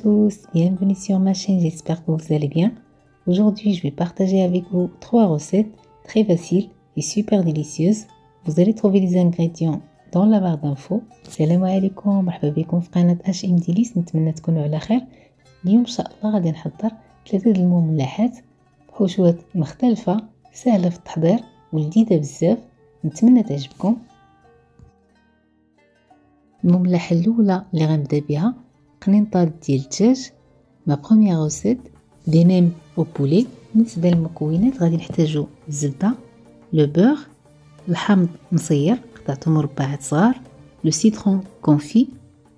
tous, bienvenue sur ma chaîne, j'espère que vous allez bien. Aujourd'hui, je vais partager avec vous 3 recettes très faciles et super délicieuses. Vous allez trouver les ingrédients dans la barre d'infos. السلام عليكم، مرحبا بكم في قناة HM Delice. نتمنى تكونوا على خير. اليوم ان شاء الله غادي نحضر 3 المملحات بحشوات مختلفة سهلة في التحضير ولذيذة بزاف، نتمنى تعجبكم. المملحة الأولى اللي غنبدا بها قنينطات ديال الدجاج. ما بروميير روسيت دي نيم او بولي. بالنسبة للمكونات غادي نحتاجو الزبدة، لو بور، الحامض مصير قطعته مربعات صغار، لو سيترون كونفي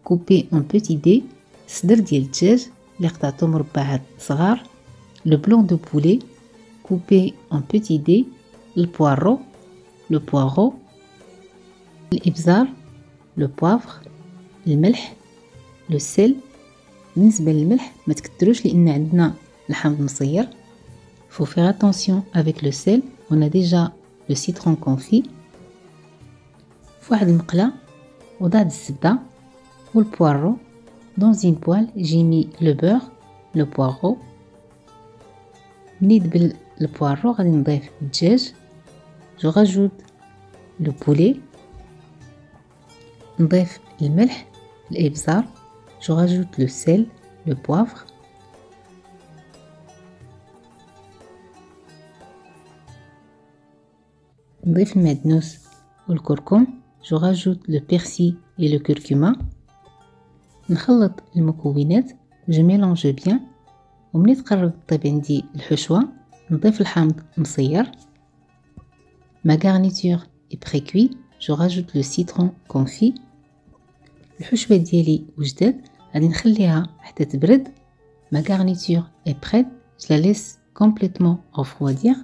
كوبي اون بوتي دي، الصدر ديال الدجاج اللي قطعته مربعات صغار، لو بلون دو بولي كوبي اون بوتي دي، البوارو، لو بوارو، الابزار، لو بوافغ، الملح، لو سيل. بالنسبه للملح ما تكتروش لان عندنا الحامض مصير. faut faire attention avec le sel. on a déjà le citron confit. في واحد المقله وضعت الزبده والبوارو. dans une poêle j'ai mis le beurre, le poireau. ملي دبل البوارو غادي نضيف الدجاج. je rajoute le poulet. نضيف الملح، الابزار. je rajoute le sel, le poivre. نضيف المعدنوس والكركم. je rajoute le persil et le curcuma. نخلط المكونات. je mélange bien. وملي تقرب طيب عندي الحشوة نضيف الحامض مصير. ma garniture est pré-cuit. je rajoute le citron confit. الحشوة ديالي وجدت، غادي نخليها حتى تبرد. ma garniture est prête. je la laisse complètement refroidir.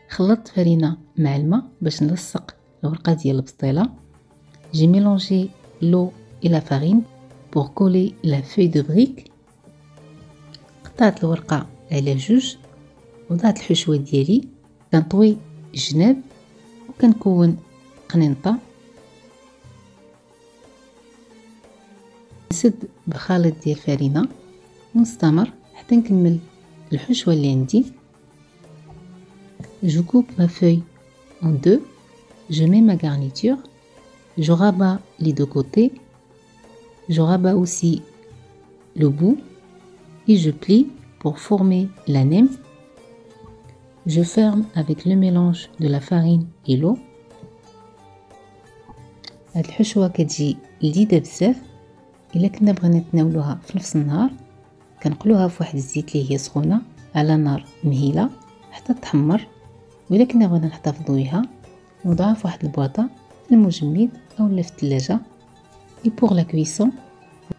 خلطت فرينة مع الماء باش نلصق الورقة ديال البسطيلة. j'ai mélangé l'eau et la farine pour coller la feuille de brique. قطعت الورقة على جوج وضعت الحشوة ديالي. كنطوي الجناب وكنكون قنينطة. نسد بخليط ديال الفرينة ونستمر حتى نكمل الحشوة اللي عندي. je coupe ma feuille en deux. je mets ma garniture. je rabats les deux côtés. je rabats aussi le bout et je plie pour former la nème. je ferme avec le mélange de la farine et l'eau. هاد الحشوة كتجي لذيذة بزاف. الا كنا بغينا نتناولوها في نفس النهار كنقلوها في واحد الزيت اللي هي سخونه على نار مهيله حتى تحمر. وإلا كنا بغينا نحتفظوا بها نوضعها في واحد البواطه المجمد او لا في الثلاجه. et pour la cuisson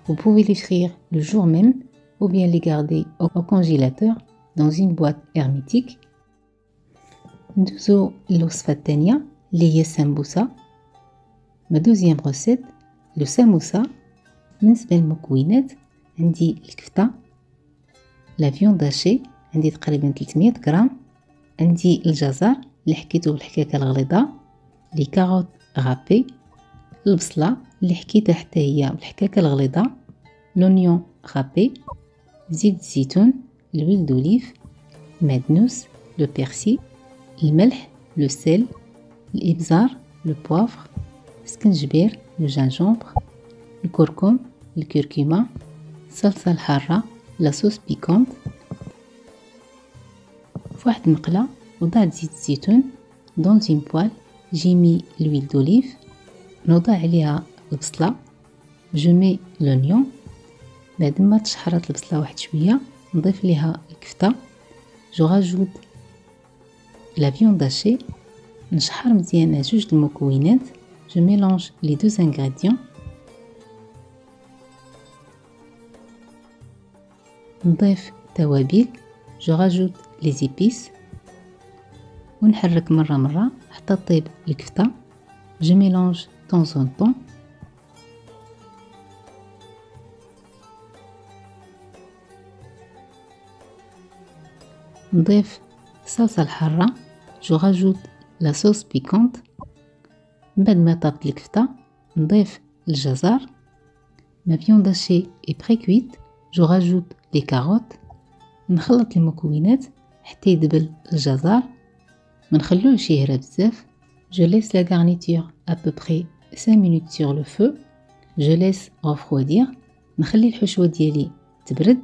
vous pouvez les frire le jour même ou bien les garder au congélateur dans une boîte hermétique. ندوزو للوصفه الثانيه اللي هي السمبوسه. ما دوزيام روسيت لو ساموسا. بالنسبه للمكونات عندي الكفته، لا فيوند هاشي عندي تقريبا 300 غرام، عندي الجزر اللي حكيته بالحكاكه الغليظه، لي كاروت غابي، البصله اللي حكيتها حتى هي بالحكاكه الغليظه، لونيون غابي، زيت الزيتون، الويل دوليف، المعدنوس، لو بيرسي، الملح، لو سيل، الابزار، لو بوافغ، السكنجبير، لو جانجومبر، الكركم، الكركمة، الصلصة الحارة، لا صوص بيكونت. في واحد المقلة وضعت زيت الزيتون. dans une poêle j'ai mis l'huile d'olive. نوضع عليها البصلة. je mets l'oignon. بعد ما تشحرت البصلة واحد شوية نضيف ليها الكفتة. je rajoute la viande hachée. نشحر مزيان جوج المكونات. je mélange les deux ingrédients. نضيف توابل. je rajoute les épices ونحرك مرة حتى طيب الكفتة. je mélange temps en temps. نضيف الصلصة الحارة. je rajoute la sauce piquante. بعد ما طابت الكفتة نضيف الجزر. ma viande hachée est pré-cuite. جو راجوت لي كاروت. نخلط المكونات حتى يدبل الجزر، ما نخلوهش يهرى بزاف. Je laisse la garniture à peu près 5 minutes sur le feu. Je laisse refroidir. نخلي الحشوة ديالي تبرد.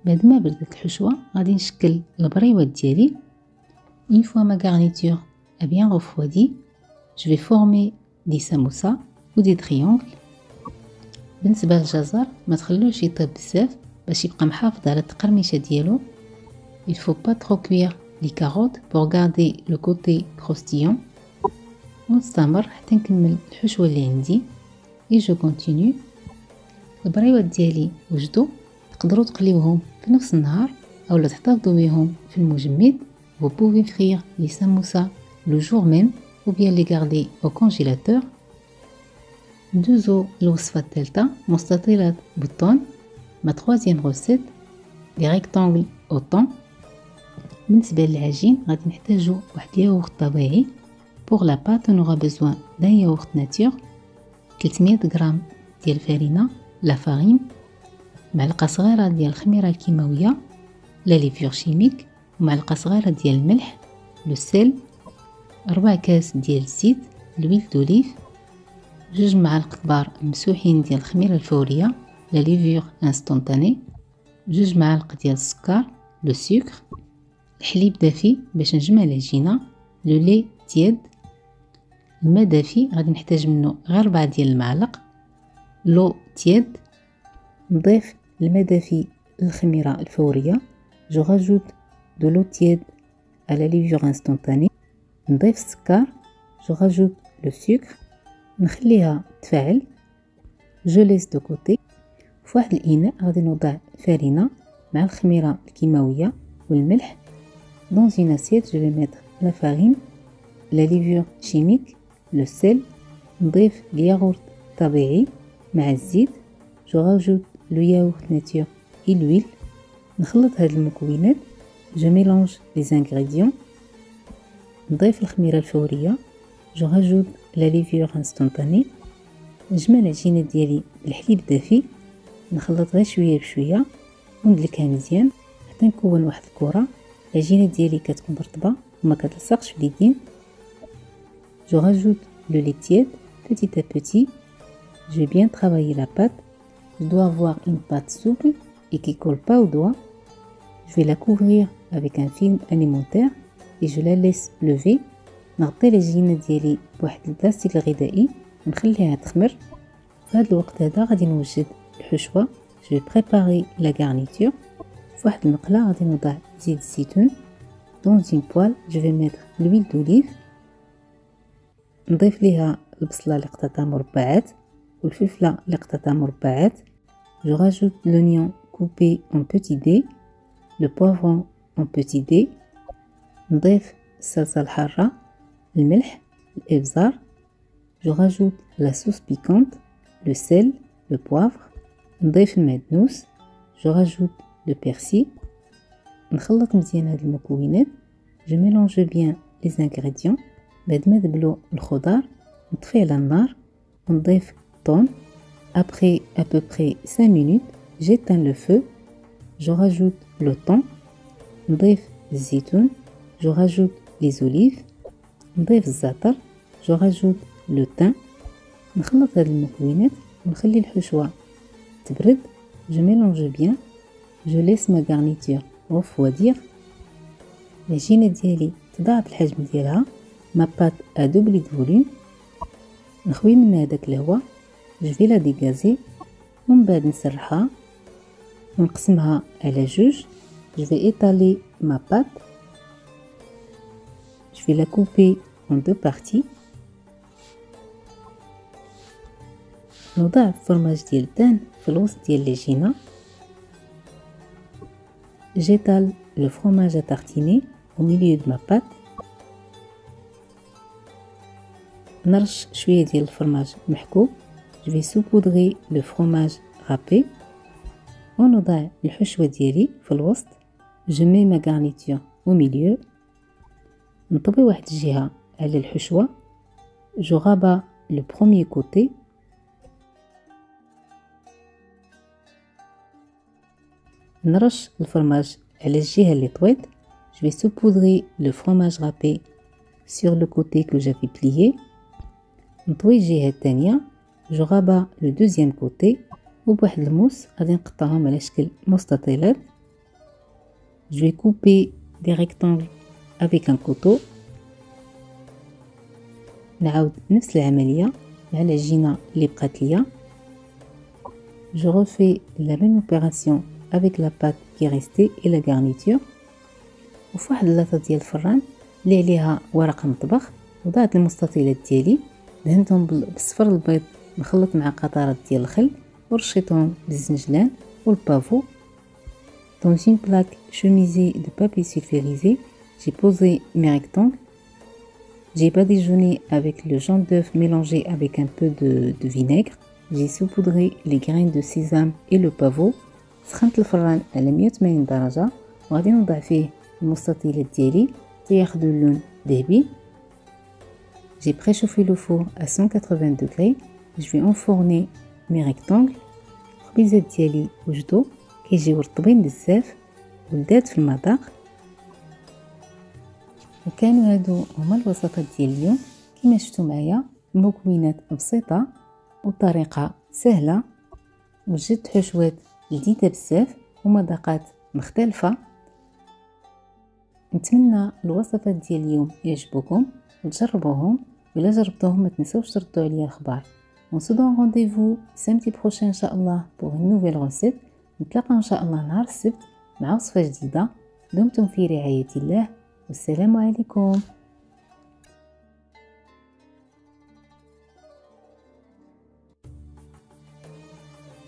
بعد ما بردت الحشوة غادي نشكل البريوات ديالي. Une fois ma garniture a bien refroidi, je vais former des samoussas ou des triangles. بالنسبة للجزر ما تخلوش يطيب بزاف باش يبقى محافظ على التقرميشة ديالو. Il faut pas trop cuire les carottes pour garder le côté croustillant. ونستمر حتى نكمل الحشوة اللي عندي. et je continue. البريوات ديالي وجدوا، تقدروا تقليوهم في نفس النهار او تحتفظوا بهم في المجمد. Vous pouvez frire les samoussas le jour même ou bien les garder au congélateur. ندوزو الوصفة الثالثة، مستطيلات بالطون. ما troisième recette les rectangles au thon. بالنسبة للعجين غادي نحتاجو واحد الياغورت طبيعي. pour la pâte on aura besoin d'un yaourt nature. 300 غرام ديال الفرينة لا فارين، معلقة صغيرة ديال الخميرة الكيماوية لا ليفور شيميك، ومعلقة صغيرة ديال الملح لو سيل، 4 كاس ديال الزيت لويل دوليف، 2 معالق كبار مسوحين ديال الخميرة الفورية لا ليفور انستونتاني، 2 معالق ديال السكر لو سكر، الحليب دافي باش نجمع العجينة، لو لي تياد، الماء دافي غادي نحتاج منه غير 4 ديال المعالق، لو تياد. نضيف الماء دافي للخميرة الفورية. جو راجوت دو لو تياد على ليفور انستونتاني. نضيف السكر. جو راجوت لو سكر. نخليها تفاعل. جو ليس دو كوتي. في واحد الاناء غادي نوضع الفرينة مع الخميرة الكيماوية والملح. dans une assiette je vais mettre la farine, la levure chimique, le sel. نضيف الياغورت طبيعي مع الزيت. جو راجوت لو ياغورت ناتور et l'huile. نخلط هاد المكونات. جو ميلونج لي زانغريديون. نضيف الخميرة الفورية. جو راجوت لا ليفور انستونتاني. نجمع العجينة ديالي بالحليب الدافي. نخلط غير شوية بشوية وندلكها مزيان حتى نكون واحد الكرة. العجينة ديالي كتكون رطبة وما كتلصقش في اليدين. جو راجوت لو لي تياد petit à petit. Je vais bien travailler la pâte. Je dois avoir une pâte souple et qui colle pas aux doigts. Je vais la couvrir avec un film alimentaire et je la laisse lever. نغطي العجينة ديالي بواحد البلاستيك الغذائي ونخليها تخمر. في هذا الوقت هذا غادي نوجد الحشوة. Je vais préparer la garniture. في واحد المقلة غادي نوضع زيت الزيتون. dans une poêle je vais mettre l'huile d'olive. نضيف ليها البصلة اللي قطعتها مربعات والفلفلة اللي قطعتها مربعات. Je rajoute l'oignon coupé en petits dés, le poivron en petits dés. نضيف الصلصة الحارة، الملح، الإبزار. Je rajoute la sauce piquante, le sel, le poivre. نضيف المعدنوس. Je rajoute le persil. نخلط مزيان هاد المكونات. Je mélange bien les ingrédients. بعد ما دبلو الخضار نطفي على النار ونضيف الثوم. Après à peu près 5 minutes, j'éteins le feu. Je rajoute le thon. نضيف الزيتون. Je rajoute les olives. نضيف الزعتر. Je rajoute le thym. نخلط هاد المكونات ونخلي الحشوة تبرد. Je mélange bien. Je laisse ma garniture refroidir. العجينة ديالي تضاعف الحجم ديالها. ما بات ا دوبلي دو فوليوم. نخوي منها داك الهواء. جو في لا ديغازي ومن بعد نسرحها ونقسمها على جوج. جو في ايطالي ما بات. جو في لا كوبي اون دو بارتي. نوضع الفرماج ديال الدان في الوسط ديال العجينه. جيتال لو فرomage à tartiner au milieu de ma pâte. نرش شويه ديال الفرماج محكوك. جو في saupoudrer لو فرomage râpé. ونوضع الحشوه ديالي في الوسط. جو مي ما garniture au milieu. نطوي واحد الجهه على الحشوه. جو رابا لو بروميير كوتي. نرش الفرماج على الجهة اللي طويت. Je vais saupoudrer le fromage râpé sur le côté que j'avais plié. نطوي الجهة الثانية. Je rabats le deuxième côté. وبواحد الموس غادي نقطعهم على شكل مستطيلات. Je vais couper des rectangles avec un couteau. نعاود نفس العملية مع العجينة اللي بقات ليا. Je refais la même opération avec la pâte qui est restée et la garniture. وفي واحد اللاطة ديال الفران اللي عليها ورق مطبخ وضعت المستطيلات ديالي، دهنتهم بالصفر البيض مخلط مع قطرات ديال الخل ورشيتهم بالزنجلان والبافو. Dans une plaque chemisée de papier sulfurisé, j'ai posé mes rectangles. J'ai badigeonné avec le jaune d'œuf mélangé avec un peu de vinaigre. J'ai saupoudré les graines de sésame et le pavot. سخنت الفران على 180 درجة وغادي نوضع فيه المستطيلات ديالي حتى ياخدو اللون ذهبي. J'ai préchauffé le four à 180 degrés. Je vais enfourner mes rectangles. الخبيزات ديالي وجدوا كيجيو رطبين بزاف ولذاذ في المذاق. وكانوا هادو هما الوصفات ديال اليوم. كما شفتوا معايا المكونات بسيطه وطريقه سهله وجدت حشوات جديده بزاف ومذاقات مختلفه. نتمنى الوصفات ديال اليوم يعجبوكم وتجربوهم، ولا جربتوهم ما تنسوش تردوا عليا الخبر. On se donne rendez-vous samedi prochain ان شاء الله pour une nouvelle recette. نتلاقاو ان شاء الله نهار السبت مع وصفه جديده. دمتم في رعايه الله والسلام عليكم.